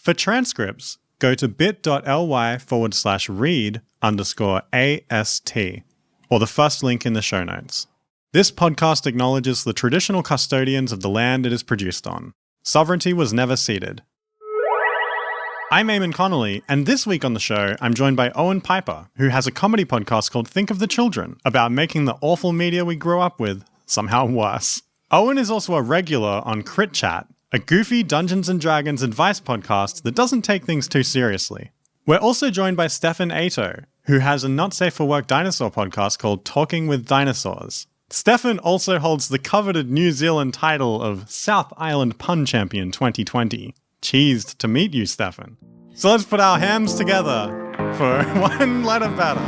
For transcripts, go to bit.ly/read_AST, or the first link in the show notes. This podcast acknowledges the traditional custodians of the land it is produced on. Sovereignty was never ceded. I'm Eamon Connolly, and this week on the show, I'm joined by Owen Piper, who has a comedy podcast called Think of the Children, about making the awful media we grew up with somehow worse. Owen is also a regular on Crit Chat, a goofy Dungeons & Dragons advice podcast that doesn't take things too seriously. We're also joined by Stefan Ayto, who has a not-safe-for-work dinosaur podcast called Talking with Dinosaurs. Stefan also holds the coveted New Zealand title of South Island Pun Champion 2020. Cheesed to meet you, Stefan. So let's put our hands together for one letter better.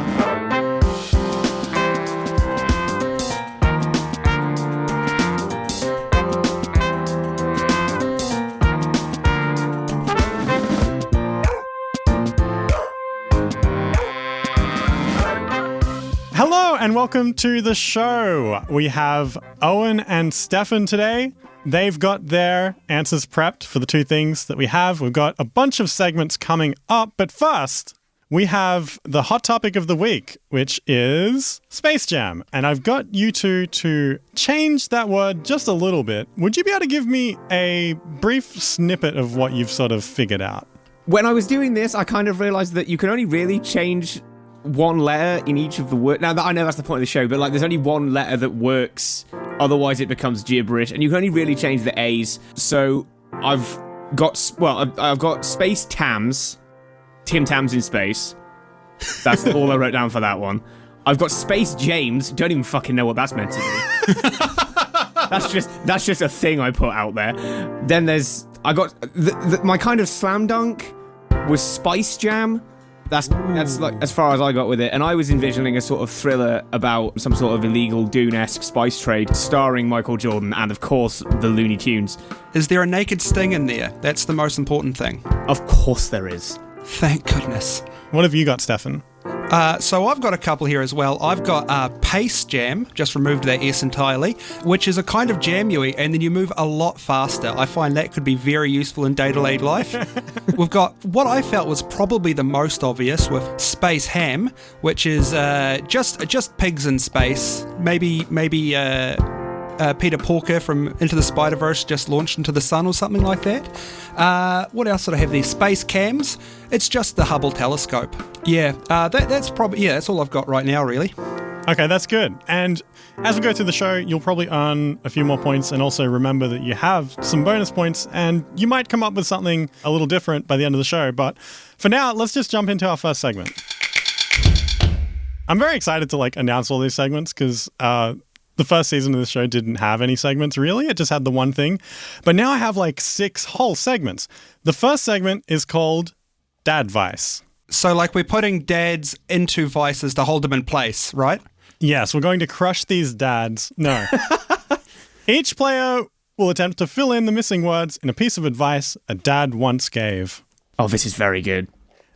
Hello and welcome to the show. We have Owen and Stefan today. They've got their answers prepped for the two things that we have. We've got a bunch of segments coming up, but first, we have the hot topic of the week, which is Space Jam. And I've got you two to change that word just a little bit. Would you be able to give me a brief snippet of what you've sort of figured out? When I was doing this, I kind of realized that you can only really change one letter in each of the words. Now, I know that's the point of the show, but there's only one letter that works. Otherwise, it becomes gibberish, and you can only really change the A's. So I've got Space Tams, Tim Tams in space. That's all I wrote down for that one. I've got Space James. Don't even fucking know what that's meant to be. That's just a thing I put out there. Then I got my kind of slam dunk was Spice Jam. That's like as far as I got with it, and I was envisioning a sort of thriller about some sort of illegal Dune-esque spice trade, starring Michael Jordan and, of course, the Looney Tunes. Is there a naked Sting in there? That's the most important thing. Of course there is. Thank goodness. What have you got, Stefan? So I've got a couple here as well. I've got Pace Jam, just removed that S entirely, which is a kind of jam you eat and then you move a lot faster. I find that could be very useful in day-to-day life. We've got what I felt was probably the most obvious with Space Ham, which is just pigs in space. Maybe Peter Porker from Into the Spider-Verse just launched into the sun or something like that. What else did I have there? Space Cams. It's just the Hubble telescope. Yeah, that's probably, that's all I've got right now, really. Okay, that's good. And as we go through the show, you'll probably earn a few more points, and also remember that you have some bonus points, and you might come up with something a little different by the end of the show. But for now, let's just jump into our first segment. I'm very excited to announce all these segments because the first season of the show didn't have any segments, really. It just had the one thing. But now I have 6 whole segments. The first segment is called Dad Vice. So we're putting dads into vices to hold them in place, right? Yes, we're going to crush these dads. No. Each player will attempt to fill in the missing words in a piece of advice a dad once gave. Oh, this is very good.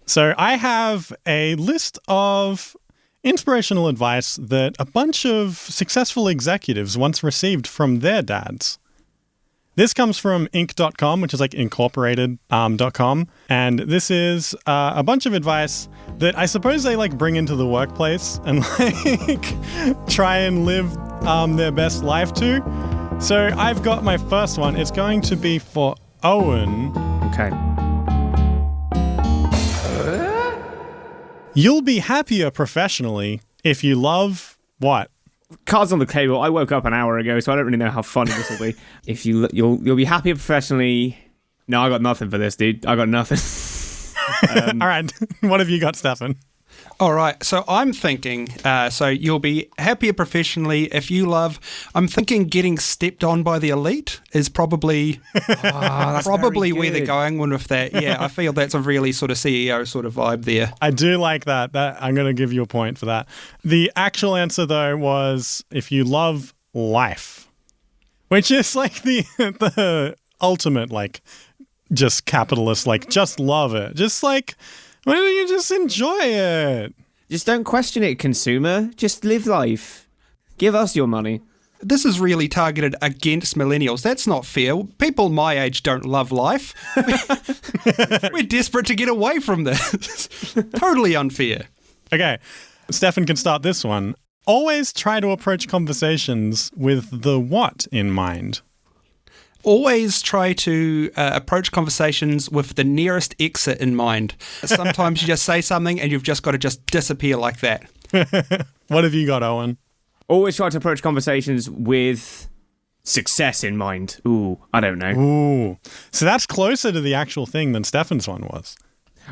So I have a list of inspirational advice that a bunch of successful executives once received from their dads. This comes from Inc.com, which is incorporated.com. And this is a bunch of advice that I suppose they bring into the workplace and try and live their best life to. So I've got my first one. It's going to be for Owen. Okay. You'll be happier professionally if you love what? Cards on the table. I woke up an hour ago, so I don't really know how funny this will be. If you'll be happier professionally. No, I got nothing for this, dude. I got nothing. All right. What have you got, Stefan? All right, so I'm thinking, so you'll be happier professionally if you love, I'm thinking getting stepped on by the elite is probably where they're going with that. Yeah, I feel that's a really sort of CEO sort of vibe there. I do like that. I'm going to give you a point for that. The actual answer, though, was if you love life, which is the ultimate, just capitalist, just love it. Just why don't you just enjoy it? Just don't question it, consumer. Just live life. Give us your money. this is really targeted against millennials. That's not fair. People my age don't love life. We're desperate to get away from this. Totally unfair. Okay, Stefan can start this one. Always try to approach conversations with the what in mind? Always try to approach conversations with the nearest exit in mind. Sometimes you just say something and you've just got to just disappear like that. What have you got, Owen? Always try to approach conversations with success in mind. Ooh, I don't know. Ooh. So that's closer to the actual thing than Stefan's one was.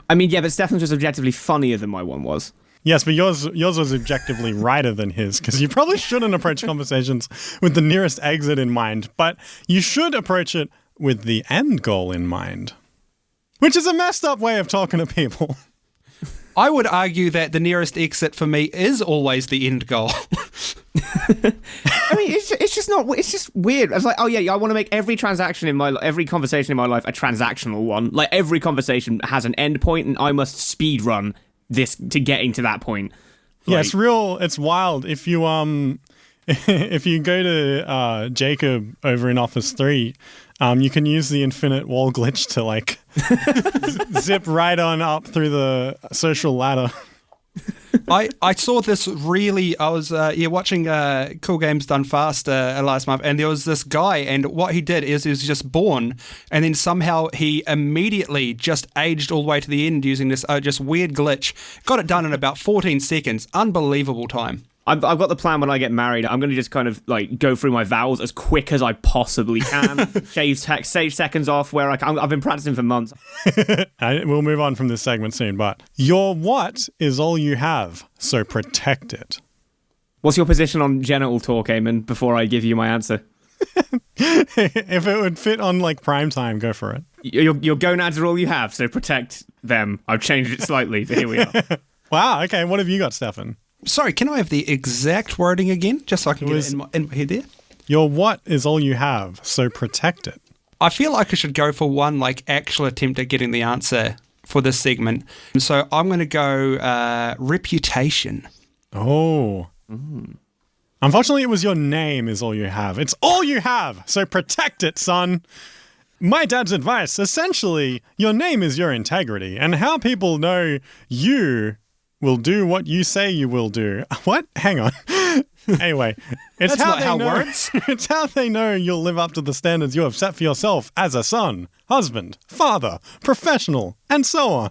I mean, yeah, but Stefan's was objectively funnier than my one was. Yes, but yours was objectively righter than his, because you probably shouldn't approach conversations with the nearest exit in mind, but you should approach it with the end goal in mind, which is a messed up way of talking to people. I would argue that the nearest exit for me is always the end goal. I mean, it's just weird. I was like, oh yeah, I want to make every conversation in my life a transactional one. Like every conversation has an end point, and I must speed run this to getting to that point. Yeah, it's wild. If you if you go to Jacob over in Office 3, you can use the infinite wall glitch to like zip right on up through the social ladder. I saw this really. I was watching Cool Games Done Fast last month, and there was this guy, and what he did is he was just born, and then somehow he immediately just aged all the way to the end using this just weird glitch. Got it done in about 14 seconds. Unbelievable time. I've got the plan when I get married. I'm going to just kind of like go through my vows as quick as I possibly can. save seconds off where I've been practicing for months. We'll move on from this segment soon, but your what is all you have, so protect it. What's your position on genital talk, Eamon, before I give you my answer? If it would fit on like prime time, go for it. Your gonads are all you have, so protect them. I've changed it slightly, but here we are. Wow, okay, what have you got, Stefan? Sorry, can I have the exact wording again, just so I can get it in my head there? Your what is all you have, so protect it. I feel like I should go for one like actual attempt at getting the answer for this segment. So I'm going to go reputation. Oh. Unfortunately, it was your name is all you have. It's all you have, so protect it, son. My dad's advice, essentially, your name is your integrity, and how people know you will do what you say you will do. What? Hang on. Anyway, it's how it works. It's how they know you'll live up to the standards you have set for yourself as a son, husband, father, professional, and so on.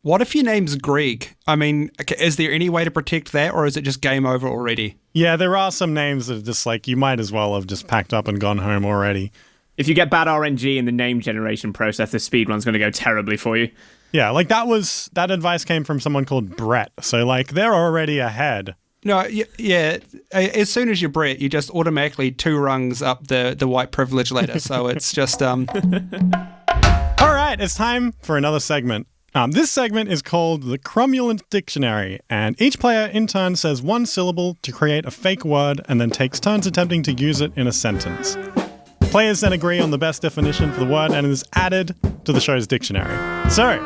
What if your name's Greg? I mean, is there any way to protect that, or is it just game over already? Yeah, there are some names that are just like, you might as well have just packed up and gone home already. If you get bad RNG in the name generation process, the speedrun's going to go terribly for you. Yeah, like that advice came from someone called Brett. So like they're already ahead. No, yeah. As soon as you're Brett, you just automatically 2 rungs up the white privilege ladder. So it's just All right, it's time for another segment. This segment is called the Cromulent Dictionary, and each player in turn says one syllable to create a fake word and then takes turns attempting to use it in a sentence. Players then agree on the best definition for the word and it is added to the show's dictionary. So,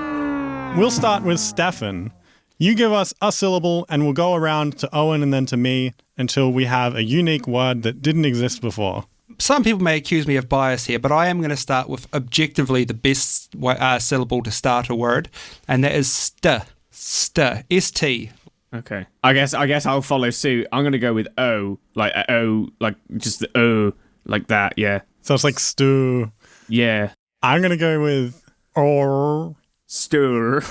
we'll start with Stefan. You give us a syllable and we'll go around to Owen and then to me until we have a unique word that didn't exist before. Some people may accuse me of bias here, but I am going to start with objectively the best syllable to start a word, and that is st. S-T. Okay. I guess I'll follow suit. I'm going to go with O, like O, like just the O, like that, yeah. So it's like stew. Yeah. I'm going to go with or. Stir.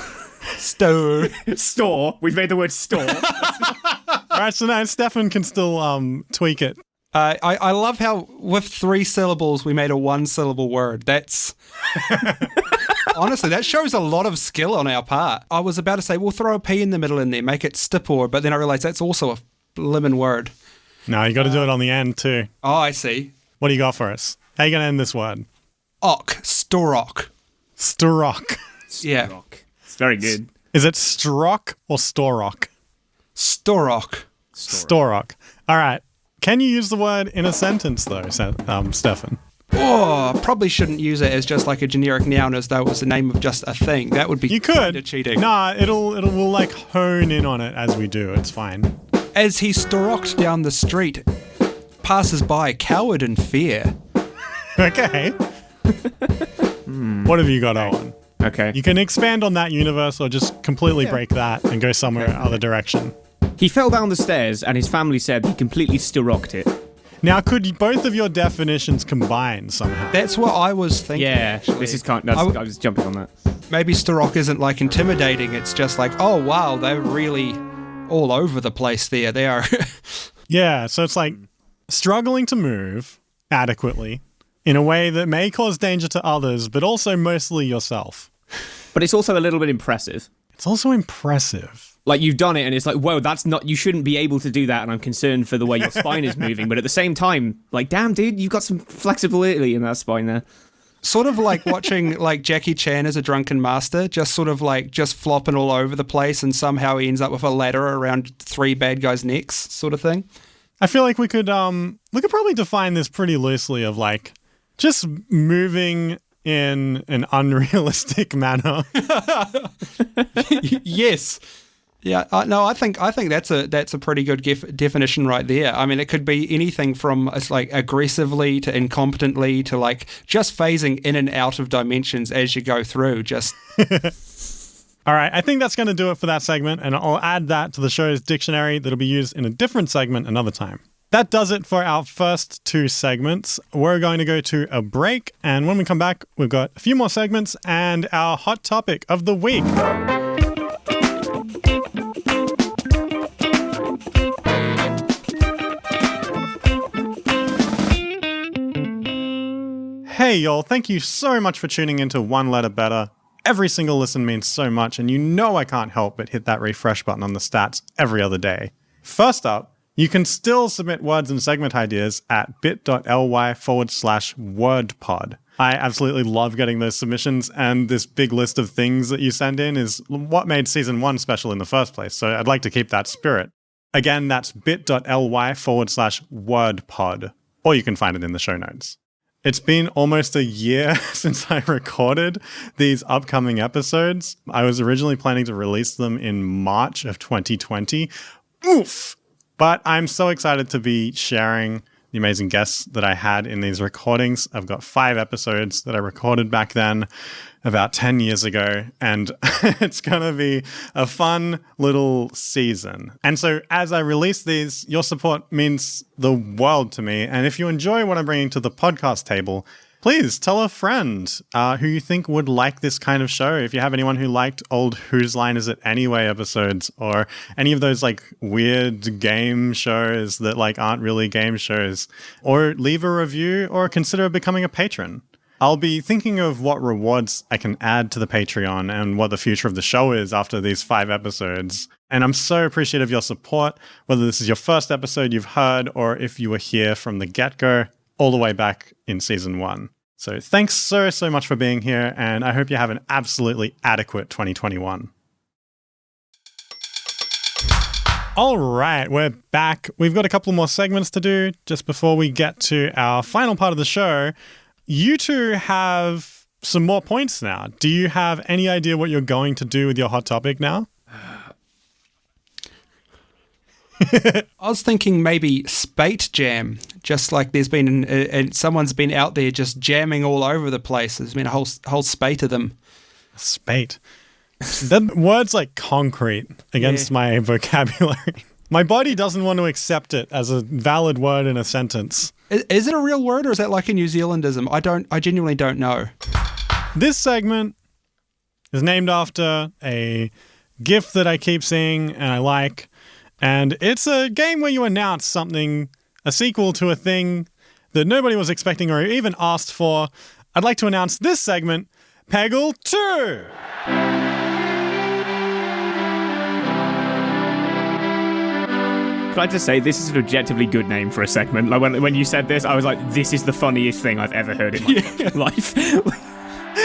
Store. Store. We've made the word store. All right, so now Stefan can still tweak it. I love how with 3 syllables we made a 1-syllable word. That's honestly, that shows a lot of skill on our part. I was about to say we'll throw a P in the middle in there, make it stipor, but then I realized that's also a lemon word. No, you got to do it on the end too. Oh, I see. What do you got for us? How are you going to end this word? Storok. Storok. Yeah. It's very good. Is it strock or storok? Storok. Storok. All right. Can you use the word in a sentence, though, Stefan? Oh, probably shouldn't use it as just like a generic noun as though it was the name of just a thing. That would be you could. Cheating. Nah, we'll like hone in on it as we do. It's fine. As he storoked down the street. passers-by, coward and fear. Okay. What have you got, Owen? Okay. You can expand on that universe or just completely break that and go somewhere other direction. He fell down the stairs and his family said he completely still-rocked it. Now, could both of your definitions combine somehow? That's what I was thinking. Yeah, actually. this is kind of... I was jumping on that. Maybe Starrock isn't like intimidating. It's just like, oh, wow, they're really all over the place there. They are. Yeah, so it's like struggling to move adequately in a way that may cause danger to others, but also mostly yourself. But it's also a little bit impressive. It's also impressive. Like, you've done it, and it's like, whoa, that's not... You shouldn't be able to do that, and I'm concerned for the way your spine is moving. But at the same time, like, damn, dude, you've got some flexibility in that spine there. Sort of like watching like Jackie Chan as a drunken master, just sort of like just flopping all over the place, and somehow he ends up with a ladder around 3 bad guys' necks, sort of thing. I feel like we could probably define this pretty loosely of like just moving in an unrealistic manner. Yes. Yeah, no, I think that's a pretty good definition right there. I mean, it could be anything from like aggressively to incompetently to like just phasing in and out of dimensions as you go through. Just All right, I think that's going to do it for that segment, and I'll add that to the show's dictionary that'll be used in a different segment another time. That does it for our first 2 segments. We're going to go to a break, and when we come back, we've got a few more segments and our hot topic of the week. Hey y'all, thank you so much for tuning into One Letter Better. Every single listen means so much, and you know I can't help but hit that refresh button on the stats every other day. First up, you can still submit words and segment ideas at bit.ly/wordpod. I absolutely love getting those submissions, and this big list of things that you send in is what made Season 1 special in the first place, so I'd like to keep that spirit. Again, that's bit.ly/wordpod, or you can find it in the show notes. It's been almost a year since I recorded these upcoming episodes. I was originally planning to release them in March of 2020. Oof! But I'm so excited to be sharing the amazing guests that I had in these recordings. I've got 5 episodes that I recorded back then, about 10 years ago, and it's going to be a fun little season. And so as I release these, your support means the world to me. And if you enjoy what I'm bringing to the podcast table, please tell a friend who you think would like this kind of show. If you have anyone who liked old Whose Line Is It Anyway episodes, or any of those like weird game shows that like aren't really game shows, or leave a review or consider becoming a patron. I'll be thinking of what rewards I can add to the Patreon and what the future of the show is after these 5 episodes. And I'm so appreciative of your support, whether this is your first episode you've heard or if you were here from the get-go all the way back in Season 1. So thanks so much for being here, and I hope you have an absolutely adequate 2021. All right, we're back. We've got a couple more segments to do just before we get to our final part of the show. You two have some more points now. Do you have any idea what you're going to do with your hot topic now? I was thinking maybe spate jam, just like there's been, someone's been out there just jamming all over the place. There's been a whole spate of them. Spate. The word's like concrete against my vocabulary. My body doesn't want to accept it as a valid word in a sentence. Is it a real word, or is that like a New Zealandism? I genuinely don't know. This segment is named after a GIF that I keep seeing and I like. And it's a game where you announce something, a sequel to a thing that nobody was expecting or even asked for. I'd like to announce this segment, Peggle 2! Can I just say, this is an objectively good name for a segment. Like when you said this, I was like, this is the funniest thing I've ever heard in my life.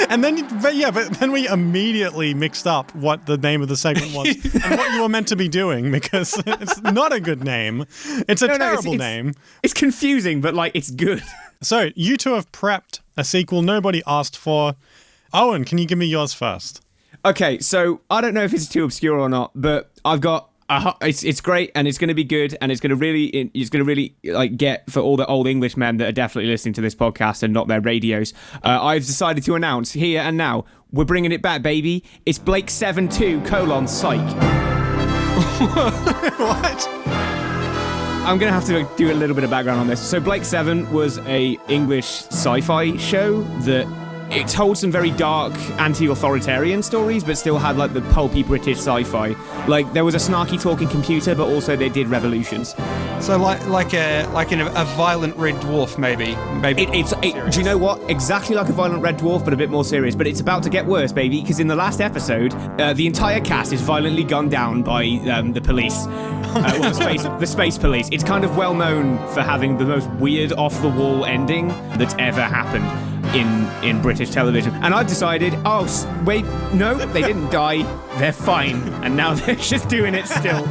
And then, but then we immediately mixed up what the name of the segment was and what you were meant to be doing, because it's not a good name. It's a terrible name. It's confusing, but like, it's good. So you two have prepped a sequel nobody asked for. Owen, can you give me yours first? Okay, so I don't know if it's too obscure or not, but I've got It's great, and it's going to be good, and it's going to really like get for all the old English men that are definitely listening to this podcast and not their radios. I've decided to announce here and now, we're bringing it back, baby. It's Blake 72: psych. What? I'm going to have to do a little bit of background on this. So Blake 7 was a English sci-fi show that it told some very dark anti-authoritarian stories, but still had like the pulpy British sci-fi. Like there was a snarky talking computer, but also they did revolutions. So like a violent red dwarf, maybe. Do you know what? Exactly like a violent red dwarf, but a bit more serious. But it's about to get worse, baby, because in the last episode, the entire cast is violently gunned down by the police. The space police. It's kind of well known for having the most weird, off-the-wall ending that's ever happened in British television. And I've decided, wait, no, they didn't die. They're fine. And now they're just doing it still.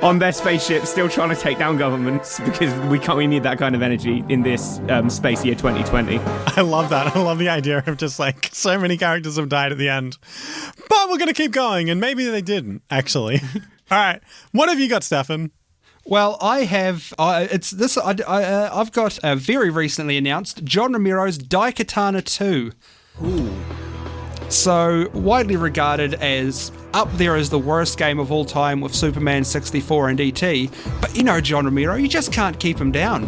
On their spaceship, still trying to take down governments, because we need that kind of energy in this space year 2020. I love that. I love the idea of just like so many characters have died at the end. But we're going to keep going, and maybe they didn't, actually. All right. What have you got, Stefan? Well, I have. I've got very recently announced John Romero's Daikatana 2. Ooh. So widely regarded as up there as the worst game of all time with Superman 64 and E.T. But you know John Romero, you just can't keep him down.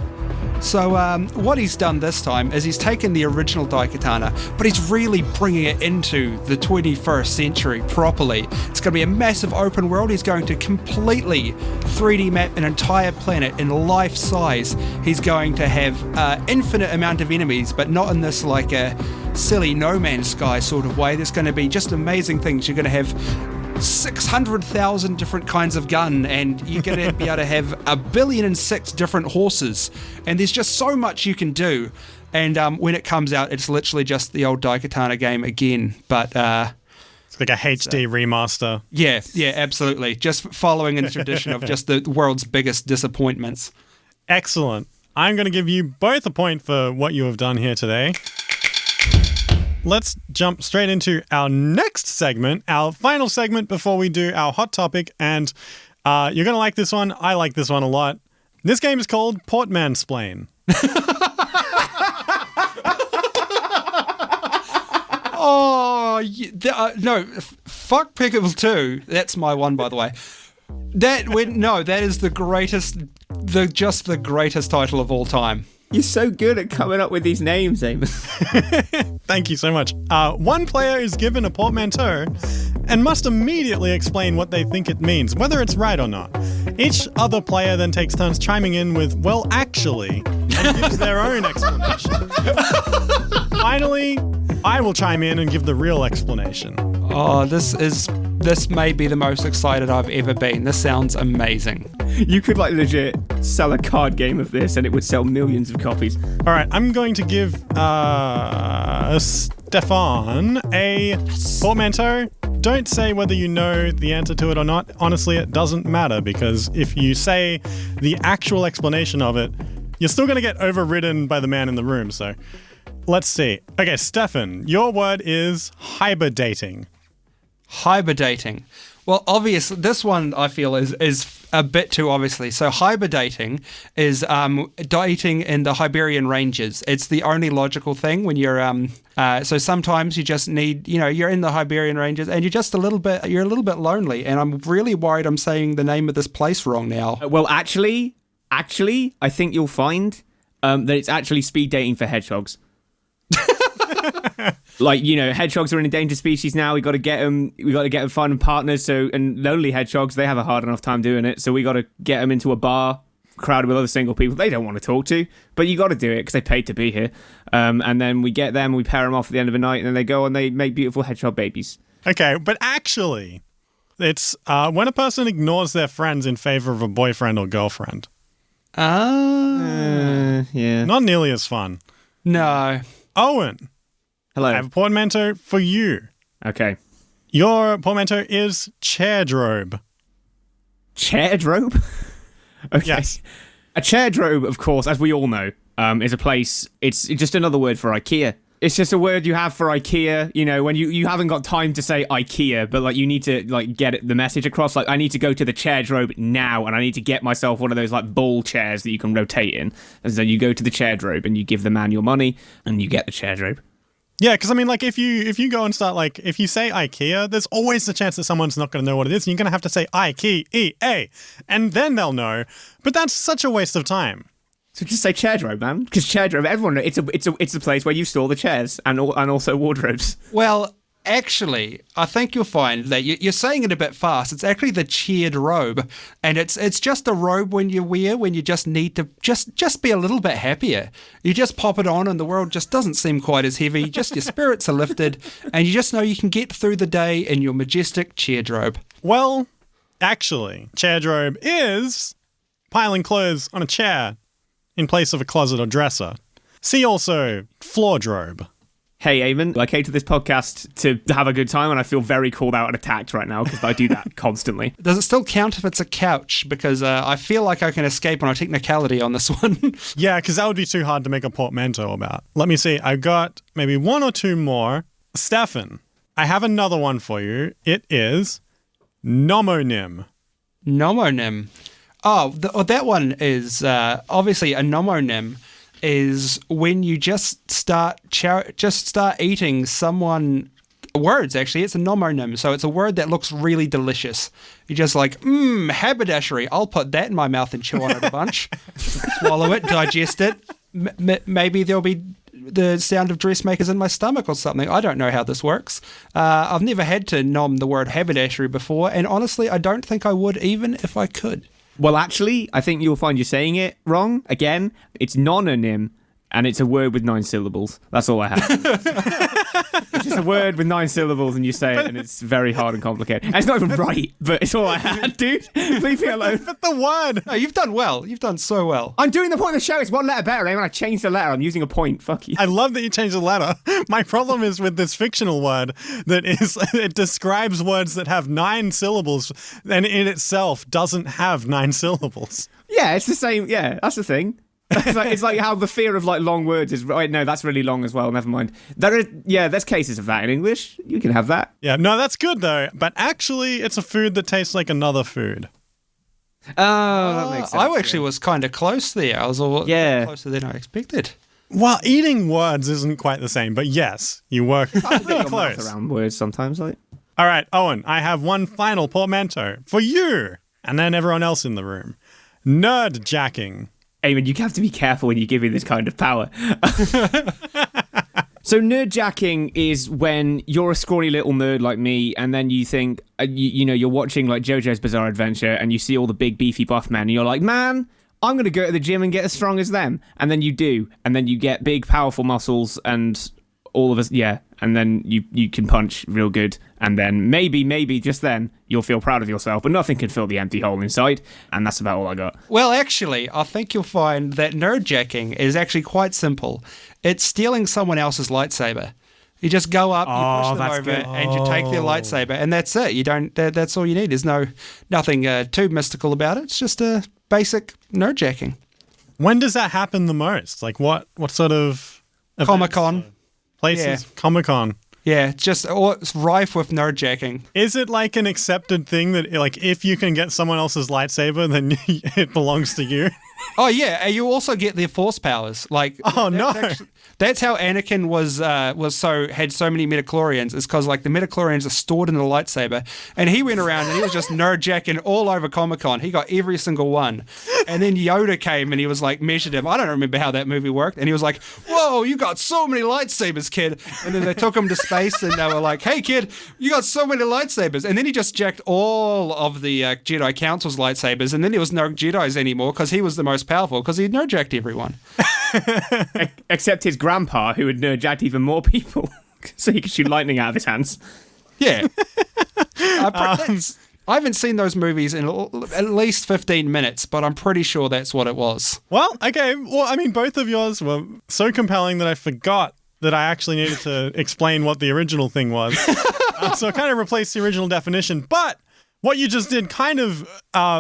So what he's done this time is he's taken the original Daikatana, but he's really bringing it into the 21st century properly. It's going to be a massive open world. He's going to completely 3D map an entire planet in life size. He's going to have infinite amount of enemies, but not in this like a silly No Man's Sky sort of way. There's going to be just amazing things. You're going to have 600,000 different kinds of gun, and you're going to be able to have 1,000,000,006 different horses, and there's just so much you can do. And when it comes out, it's literally just the old Daikatana game again, but it's like a HD remaster. Yeah, absolutely. Just following in the tradition of just the world's biggest disappointments. Excellent. I'm going to give you both a point for what you have done here today. Let's jump straight into our next segment, our final segment before we do our hot topic. And you're going to like this one. I like this one a lot. This game is called Portmansplain. No, fuck Pickable 2. That's my one, by the way. That is the greatest, the greatest title of all time. You're so good at coming up with these names, Amos. Thank you so much. One player is given a portmanteau and must immediately explain what they think it means, whether it's right or not. Each other player then takes turns chiming in with, well, actually, and gives their own explanation. Finally, I will chime in and give the real explanation. Oh, this may be the most excited I've ever been. This sounds amazing. You could like legit sell a card game of this and it would sell millions of copies. All right, I'm going to give Stefan a portmanteau. Don't say whether you know the answer to it or not. Honestly, it doesn't matter, because if you say the actual explanation of it, you're still going to get overridden by the man in the room. So let's see. Okay, Stefan, your word is hiberdating. Hiberdating. Well, obviously, this one I feel is a bit too obviously. So hiberdating is dating in the Iberian ranges. It's the only logical thing when you're so sometimes you just need, you're in the Iberian ranges and you're a little bit lonely, and I'm really worried I'm saying the name of this place wrong now. Well, actually, I think you'll find that it's actually speed dating for hedgehogs. Like, hedgehogs are an endangered species now. We got to get them. We got to get them finding partners. And lonely hedgehogs, they have a hard enough time doing it. So we got to get them into a bar crowded with other single people they don't want to talk to. But you got to do it because they paid to be here. And then we get them, and we pair them off at the end of the night, and then they go and they make beautiful hedgehog babies. Okay, but actually, it's when a person ignores their friends in favor of a boyfriend or girlfriend. Yeah. Not nearly as fun. No. Owen. Hello. I have a portmanteau for you. Okay. Your portmanteau is chairdrobe. Chairdrobe? Okay. Yes. A chairdrobe, of course, as we all know, is a place. It's just another word for IKEA. It's just a word you have for IKEA, you know, when you haven't got time to say IKEA, but like you need to like get the message across. Like, I need to go to the chairdrobe now, and I need to get myself one of those like ball chairs that you can rotate in. And so you go to the chairdrobe and you give the man your money and you get the chairdrobe. Yeah, because I mean, like, if you go and start, like, if you say IKEA, there's always the chance that someone's not going to know what it is, and you're going to have to say IKEA, and then they'll know. But that's such a waste of time. So just say chairdrobe, man, because chairdrobe, everyone, it's a place where you store the chairs and also wardrobes. Well, actually, I think you'll find that you're saying it a bit fast. It's actually the chaired robe, and it's just a robe when you wear when you just need to just be a little bit happier. You just pop it on, and the world just doesn't seem quite as heavy. Just your spirits are lifted, and you just know you can get through the day in your majestic chaired robe. Well, actually, chairdrobe is piling clothes on a chair in place of a closet or dresser. See also floordrobe. Hey, Eamon, I came to this podcast to have a good time, and I feel very called out and attacked right now because I do that constantly. Does it still count if it's a couch? Because I feel like I can escape on a technicality on this one. Yeah, because that would be too hard to make a portmanteau about. Let me see. I got maybe one or two more. Stefan, I have another one for you. It is nomonym. Nomonym. Oh, that one is obviously a nomonym is when you just start eating someone words. Actually, it's a nomonym, so it's a word that looks really delicious. You're just like, haberdashery. I'll put that in my mouth and chew on it a bunch, swallow it, digest it. Maybe there'll be the sound of dressmakers in my stomach or something. I don't know how this works. I've never had to nom the word haberdashery before, and honestly, I don't think I would even if I could. Well, actually, I think you'll find you're saying it wrong. Again, it's nononym, and it's a word with 9 syllables. That's all I have. It's just a word with 9 syllables, and you say it, and it's very hard and complicated. And it's not even right, but it's all I had, dude. Leave me alone. But the one! No, you've done well. You've done so well. I'm doing the point of the show. It's one letter better. When I changed the letter, I'm using a point. Fuck you. I love that you changed the letter. My problem is with this fictional word that it describes words that have 9 syllables and in itself doesn't have 9 syllables. Yeah, it's the same. Yeah, that's the thing. It's like how the fear of like long words is. Right, no, that's really long as well. Never mind. There's cases of that in English. You can have that. Yeah, no, that's good though. But actually, it's a food that tastes like another food. Oh, that makes sense. I actually was kind of close there. I was closer than I expected. Well, eating words isn't quite the same, but yes, you were close. Around words sometimes, like. All right, Owen, I have one final portmanteau for you, and then everyone else in the room. Nerd jacking. Eamon, you have to be careful when you give me this kind of power. So nerdjacking is when you're a scrawny little nerd like me, and then you think, you're watching like JoJo's Bizarre Adventure, and you see all the big beefy buff men, and you're like, man, I'm going to go to the gym and get as strong as them. And then you do, and then you get big, powerful muscles, and all of us, yeah. And then you can punch real good, and then maybe just then you'll feel proud of yourself, but nothing can fill the empty hole inside, and that's about all I got. Well, actually, I think you'll find that nerdjacking is actually quite simple. It's stealing someone else's lightsaber. You just go up, you push them over, and you take their lightsaber, and that's it. You don't. That's all you need. There's nothing too mystical about it. It's just a basic nerdjacking. When does that happen the most? Like what sort of Comic-Con. Places? Yeah. Comic-Con. Yeah, it's rife with nerdjacking. Is it like an accepted thing that like if you can get someone else's lightsaber, then it belongs to you? Oh yeah, and you also get their force powers. Like, that's how Anakin had so many midichlorians. Is because like the midichlorians are stored in the lightsaber, and he went around and he was just nerdjacking all over Comic-Con. He got every single one, and then Yoda came and he was like measured him. I don't remember how that movie worked, and he was like, "Whoa, you got so many lightsabers, kid!" And then they took him to space, and they were like, "Hey, kid, you got so many lightsabers." And then he just jacked all of the Jedi Council's lightsabers, and then there was no Jedis anymore because he was the most powerful because he nerdjacked everyone. Except his grandpa, who had nerdjacked even more people, so he could shoot lightning out of his hands. Yeah. I haven't seen those movies in at least 15 minutes, but I'm pretty sure that's what it was. Well, okay. Well, I mean, both of yours were so compelling that I forgot that I actually needed to explain what the original thing was. So I kind of replaced the original definition, but what you just did kind of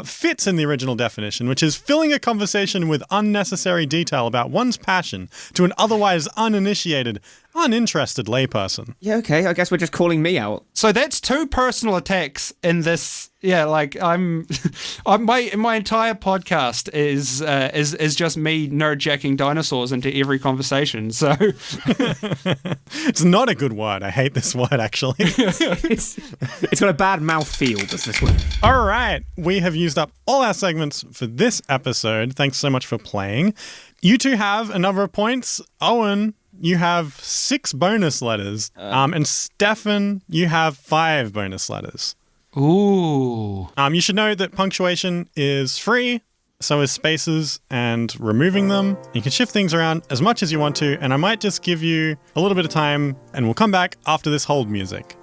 fits in the original definition, which is filling a conversation with unnecessary detail about one's passion to an otherwise uninitiated, uninterested layperson. Yeah, okay, I guess we're just calling me out. So that's 2 personal attacks in this. Yeah, like my entire podcast is just me nerdjacking dinosaurs into every conversation. So it's not a good word. I hate this word, actually. It's got a bad mouthfeel, does this word. All right, we have used up all our segments for this episode. Thanks so much for playing. You two have a number of points. Owen, you have 6 bonus letters. And Stefan, you have 5 bonus letters. ooh, You should know that punctuation is free, so is spaces and removing them. You can shift things around as much as you want to, and I might just give you a little bit of time, and we'll come back after this hold music.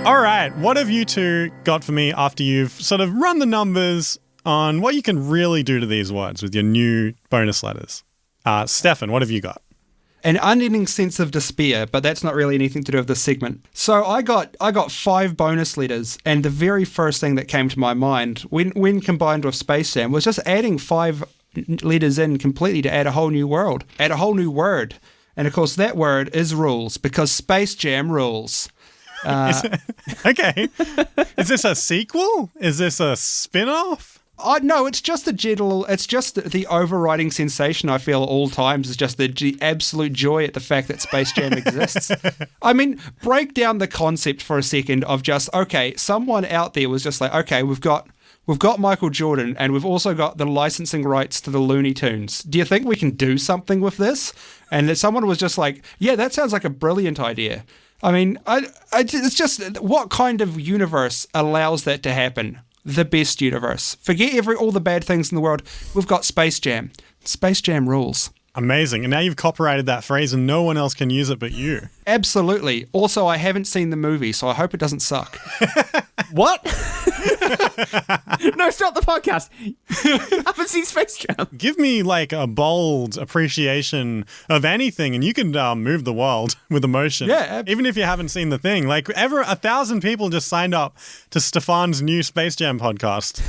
All right, what have you two got for me after you've sort of run the numbers on what you can really do to these words with your new bonus letters? Stefan, what have you got? an unending sense of despair, but that's not really anything to do with this segment. So I got 5 bonus letters, and the very first thing that came to my mind when combined with Space Jam was just adding 5 letters in completely to add a whole new world, add a whole new word. And of course that word is rules, because Space Jam rules. Okay. Is this a sequel? Is this a spin-off? No, it's just the overriding sensation I feel at all times is just the absolute joy at the fact that Space Jam exists. I mean, break down the concept for a second of just, okay, someone out there was just like, okay, we've got Michael Jordan and we've also got the licensing rights to the Looney Tunes. Do you think we can do something with this? And that someone was just like, yeah, that sounds like a brilliant idea. I mean, it's just, what kind of universe allows that to happen? The best universe. Forget all the bad things in the world. We've got Space Jam. Space Jam rules. Amazing. And now you've copyrighted that phrase and no one else can use it but you. Absolutely. Also, I haven't seen the movie, so I hope it doesn't suck. What? No, stop the podcast. I haven't seen Space Jam. Give me like a bold appreciation of anything and you can move the world with emotion. Yeah. Even if you haven't seen the thing. Like 1,000 people just signed up to Stefan's new Space Jam podcast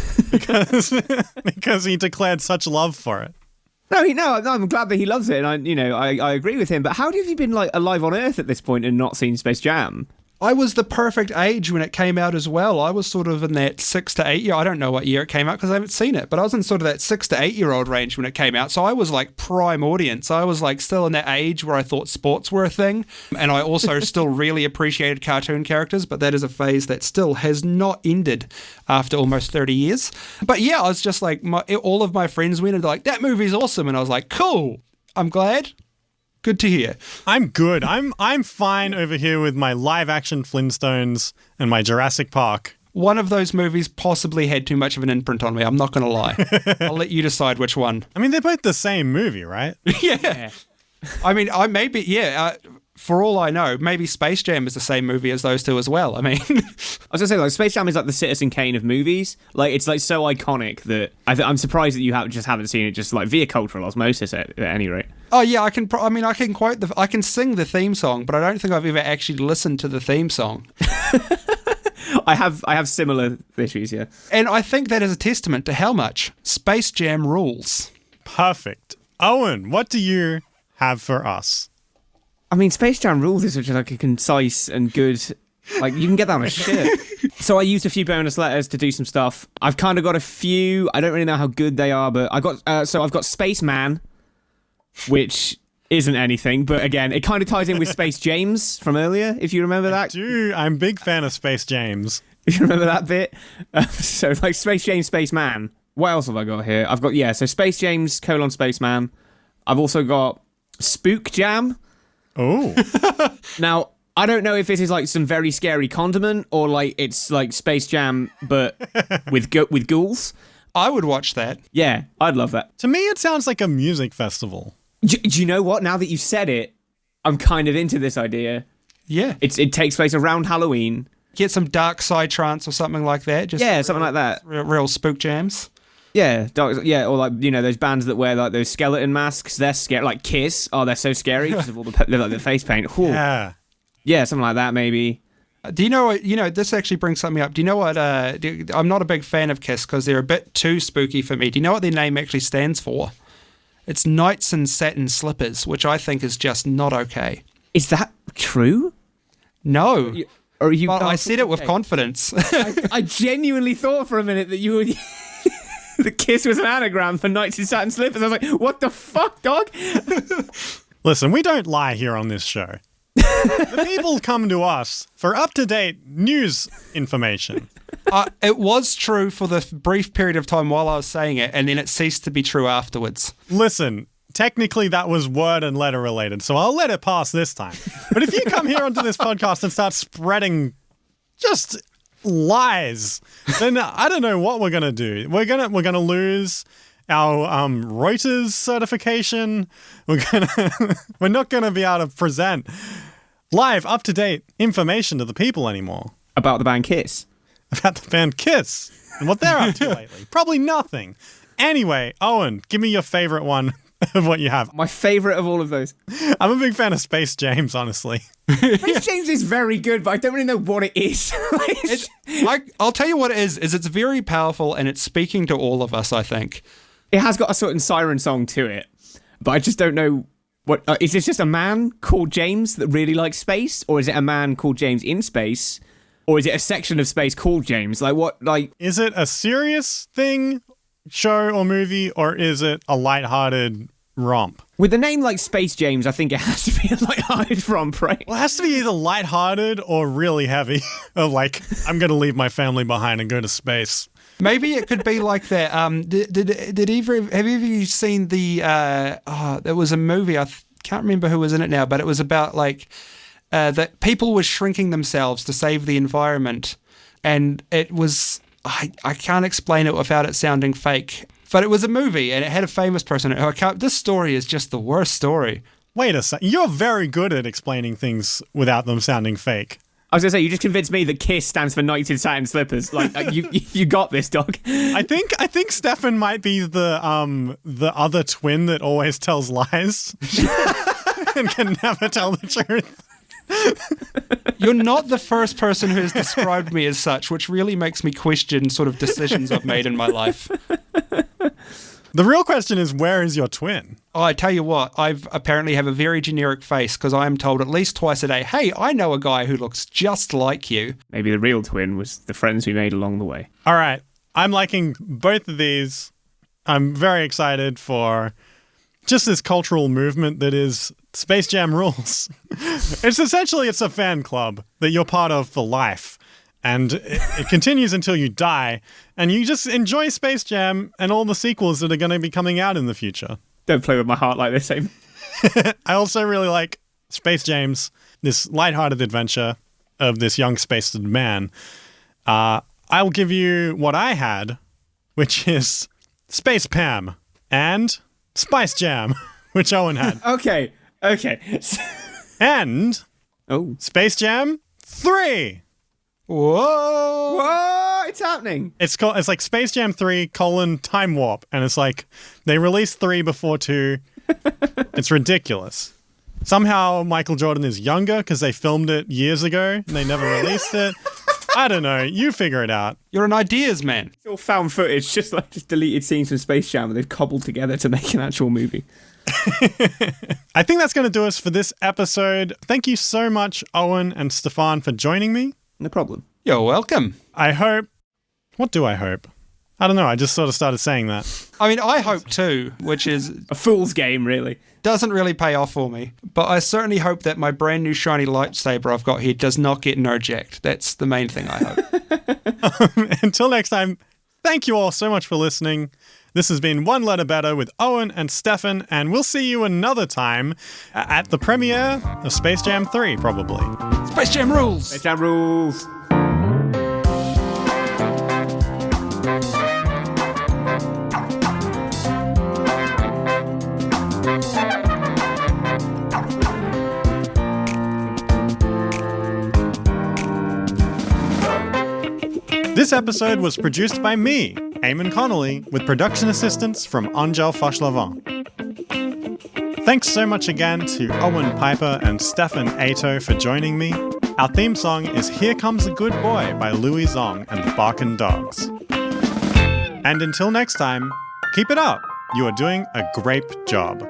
because he declared such love for it. No, I'm glad that he loves it, and I agree with him. But how have you been like alive on Earth at this point and not seen Space Jam? I was the perfect age when it came out as well. I was sort of in that 6 to 8 year. I don't know what year it came out because I haven't seen it, but I was in sort of that 6 to 8 year old range when it came out. So I was like prime audience. I was like still in that age where I thought sports were a thing, and I also still really appreciated cartoon characters. But that is a phase that still has not ended after almost 30 years. But yeah, I was just like, all of my friends went and like, that movie's awesome, and I was like, cool. I'm glad. Good to hear. I'm good. I'm fine over here with my live-action Flintstones and my Jurassic Park. One of those movies possibly had too much of an imprint on me. I'm not going to lie. I'll let you decide which one. I mean, they're both the same movie, right? Yeah. I mean, for all I know, maybe Space Jam is the same movie as those two as well. I mean, I was gonna say, like, Space Jam is like the Citizen Kane of movies. Like, it's like so iconic that I'm surprised that you haven't seen it just like via cultural osmosis at any rate. Oh yeah, I can quote I can sing the theme song, but I don't think I've ever actually listened to the theme song. I have similar issues, yeah. And I think that is a testament to how much Space Jam rules. Perfect. Owen, what do you have for us? I mean, Space Jam rules is such like a concise and good, like, you can get that on a shirt. So I used a few bonus letters to do some stuff. I've kind of got a few. I don't really know how good they are, but I've got Spaceman, which isn't anything, but again, it kind of ties in with Space James from earlier, if you remember that. I'm a big fan of Space James. If you remember that bit. So like Space James, Spaceman. What else have I got here? I've got, so Space James, Spaceman. I've also got Spook Jam. Oh. Now, I don't know if this is like some very scary condiment or like it's like Space Jam but with ghouls. I would watch that. Yeah, I'd love that. To me, it sounds like a music festival. Do you know what? Now that you said it, I'm kind of into this idea. Yeah. It takes place around Halloween. Get some dark side trance or something like that. Just something like that. Real spook jams. Yeah, or like, those bands that wear like those skeleton masks. They're scary. Like Kiss. Oh, they're so scary because of all the face paint. Whew. Yeah, something like that maybe. Do you know what, this actually brings something up. Do you know what, I'm not a big fan of Kiss because they're a bit too spooky for me. Do you know what their name actually stands for? It's Knights in Satin Slippers, which I think is just not okay. Is that true? No. But I said it with confidence. I genuinely thought for a minute that you were... the Kiss was an anagram for Knights in Satin Slippers. I was like, what the fuck, dog? Listen, we don't lie here on this show. The people come to us for up-to-date news information. It was true for the brief period of time while I was saying it, and then it ceased to be true afterwards. Listen, technically that was word and letter related, so I'll let it pass this time. But if you come here onto this podcast and start spreading just lies, then I don't know what we're gonna do. We're gonna lose our Reuters certification. We're not gonna be able to present live, up-to-date information to the people anymore. About the band Kiss. About the band Kiss and what they're up to lately. Probably nothing. Anyway, Owen, give me your favorite one of what you have. My favorite of all of those. I'm a big fan of Space James, honestly. Space James is very good, but I don't really know what it is. I'll tell you what it is it's very powerful and it's speaking to all of us, I think. It has got a certain siren song to it, but I just don't know what... is this just a man called James that really likes space? Or is it a man called James in space? Or is it a section of space called James? Is it a serious thing, show or movie, or is it a lighthearted romp? With a name like Space James, I think it has to be a lighthearted romp, right? Well, it has to be either lighthearted or really heavy. Of like, I'm going to leave my family behind and go to space. Maybe it could be like that. Have either of you seen there was a movie, I can't remember who was in it now, but it was about like that people were shrinking themselves to save the environment. And it was, I can't explain it without it sounding fake, but it was a movie and it had a famous person in it. This story is just the worst story. Wait a second. You're very good at explaining things without them sounding fake. I was going to say, you just convinced me that KISS stands for Knights in Satin Slippers. Like, you got this, dog. I think Stefan might be the other twin that always tells lies and can never tell the truth. You're not the first person who has described me as such, which really makes me question sort of decisions I've made in my life. The real question is, where is your twin? Oh, I tell you what, I've apparently have a very generic face because I am told at least twice a day, hey, I know a guy who looks just like you. Maybe the real twin was the friends we made along the way. All right. I'm liking both of these. I'm very excited for just this cultural movement that is Space Jam rules. It's a fan club that you're part of for life. And it continues until you die. And you just enjoy Space Jam and all the sequels that are going to be coming out in the future. Don't play with my heart like this, Aim. I also really like Space James, this lighthearted adventure of this young space man. I'll give you what I had, which is Space Pam and Spice Jam, which Owen had. Okay. And Space Jam 3. Whoa! It's happening. It's like Space Jam 3 : Time Warp, and it's like they released 3 before 2. It's ridiculous. Somehow Michael Jordan is younger because they filmed it years ago and they never released it. I don't know. You figure it out. You're an ideas man. It's all found footage, just deleted scenes from Space Jam that they've cobbled together to make an actual movie. I think that's going to do us for this episode. Thank you so much, Owen and Stefan, for joining me. No problem. You're welcome. I hope... What do I hope? I don't know. I just sort of started saying that. I mean, I hope too, which is... a fool's game, really. Doesn't really pay off for me. But I certainly hope that my brand new shiny lightsaber I've got here does not get nerd-jacked. That's the main thing I hope. Until next time, thank you all so much for listening. This has been One Letter Better with Owen and Stefan, and we'll see you another time at the premiere of Space Jam 3, probably. Space Jam rules! Space Jam rules! This episode was produced by me, Eamon Connolly, with production assistance from Angel Fauchelevent. Thanks so much again to Owen Piper and Stefan Ayto for joining me. Our theme song is Here Comes a Good Boy by Louis Zong and the Barkin' Dogs. And until next time, keep it up. You are doing a great job.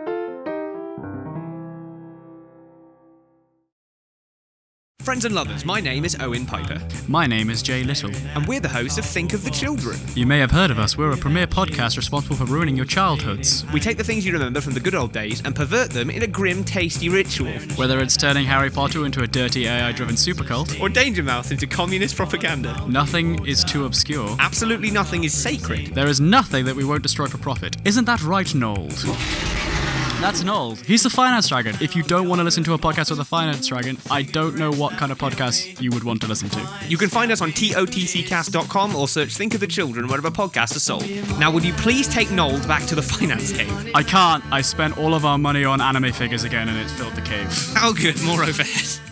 Friends and lovers, my name is Owen Piper, My name is Jay Little. and we're the hosts of Think of the Children. You may have heard of us. We're a premier podcast responsible for ruining your childhoods. We take the things you remember from the good old days and pervert them in a grim, tasty ritual. Whether it's turning Harry Potter into a dirty AI-driven supercult, Or Danger Mouse into communist propaganda. nothing is too obscure. Absolutely nothing is sacred. There is nothing that we won't destroy for profit. Isn't that right, Noel? That's Noel. He's the Finance Dragon. If you don't want to listen to a podcast with a Finance Dragon, I don't know what kind of podcast you would want to listen to. You can find us on totccast.com or search Think of the Children wherever podcasts are sold. Now, would you please take Noel back to the finance cave? I can't. I spent all of our money on anime figures again and it filled the cave. Oh good, more overhead.